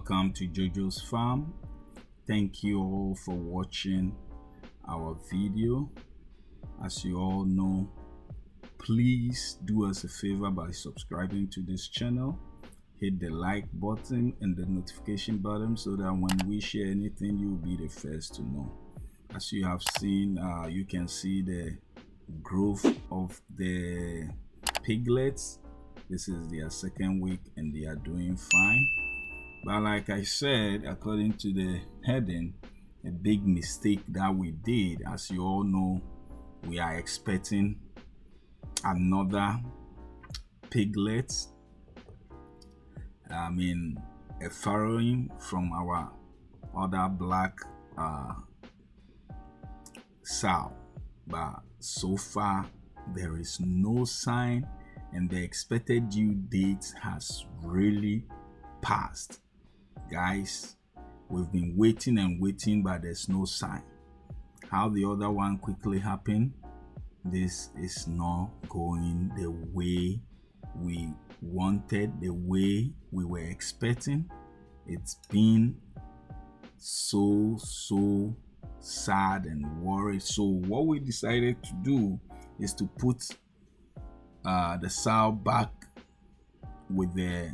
Welcome to JoJo's farm. Thank you all for watching our video. As you all know, please do us a favor by subscribing to this channel. Hit the like button and the notification button so that when we share anything, you'll be the first to know. As you have seen, you can see the growth of the piglets. This is their second week and they are doing fine. But like I said, according to the heading, a big mistake that we did, as you all know, we are expecting another piglet. A farrowing from our other black sow. But so far, there is no sign, and the expected due date has really passed. Guys, we've been waiting and waiting, but there's no sign. How the other one quickly happened, this is not going the way we wanted, the way we were expecting. It's been so sad and worried. So what we decided to do is to put the sow back with the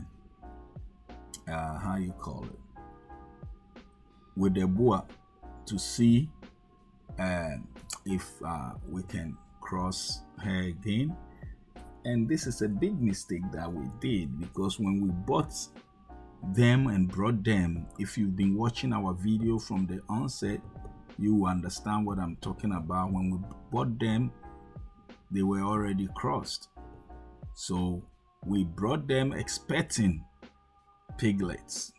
with the boa to see if we can cross her again. And this is a big mistake that we did, because when we bought them and brought them, if you've been watching our video from the onset, you will understand what I'm talking about. When we bought them, they were already crossed. So we brought them expecting piglets,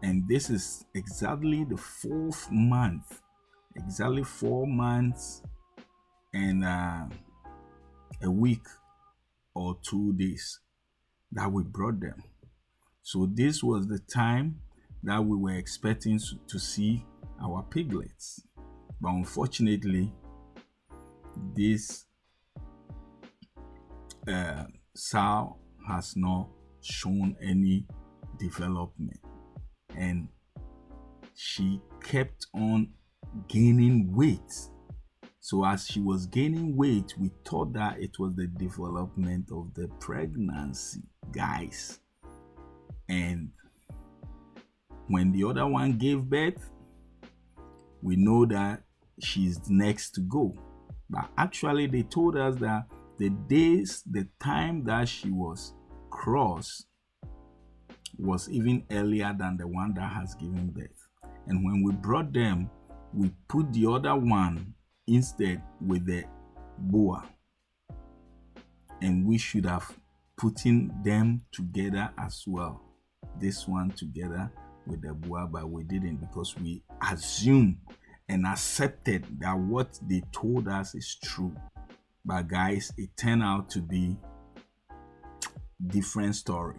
and this is exactly the 4th month, exactly 4 months and a week or 2 days that we brought them. So this was the time that we were expecting to see our piglets, but unfortunately this sow has not shown any development, and she kept on gaining weight. So as she was gaining weight, we thought that it was the development of the pregnancy, guys. And when the other one gave birth, we know that she's next to go. But actually they told us that the time that she was crossed was even earlier than the one that has given birth. And when we brought them, we put the other one instead with the boa, and we should have putting them together as well, this one together with the boa, but we didn't, because we assumed and accepted that what they told us is true. But guys, it turned out to be different story,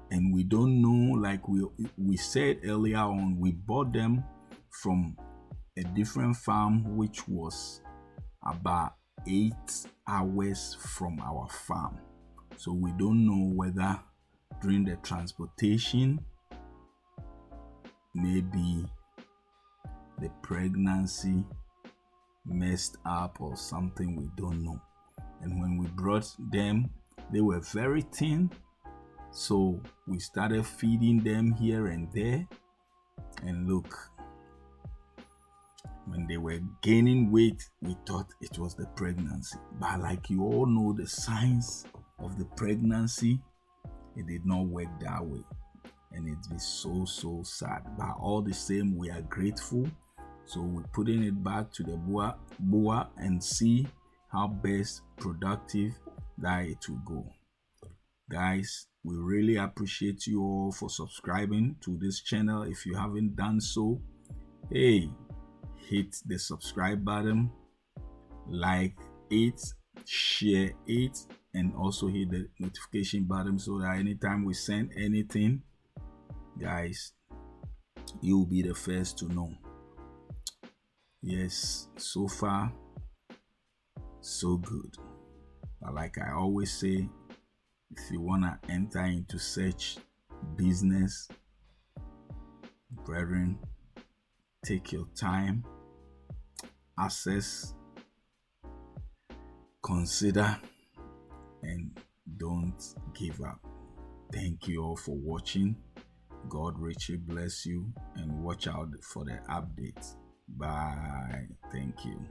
and we don't know. Like we said earlier on, we bought them from a different farm which was about 8 hours from our farm. So we don't know whether during the transportation, maybe the pregnancy messed up or something, we don't know. And when we brought them, they were very thin, so we started feeding them here and there, and look, when they were gaining weight, we thought it was the pregnancy. But like you all know, the signs of the pregnancy, it did not work that way, and it's been so sad. But all the same, we are grateful. So we're putting it back to the boa and see how best productive that it will go. Guys, we really appreciate you all for subscribing to this channel. If you haven't done so, hey, hit the subscribe button, like it, share it, and also hit the notification button so that anytime we send anything, guys, you'll be the first to know. Yes, so far so good. But like I always say, if you want to enter into such business, Brethren, take your time, assess, consider, and don't give up. Thank you all for watching. God richly bless you, and watch out for the updates. Bye. Thank you.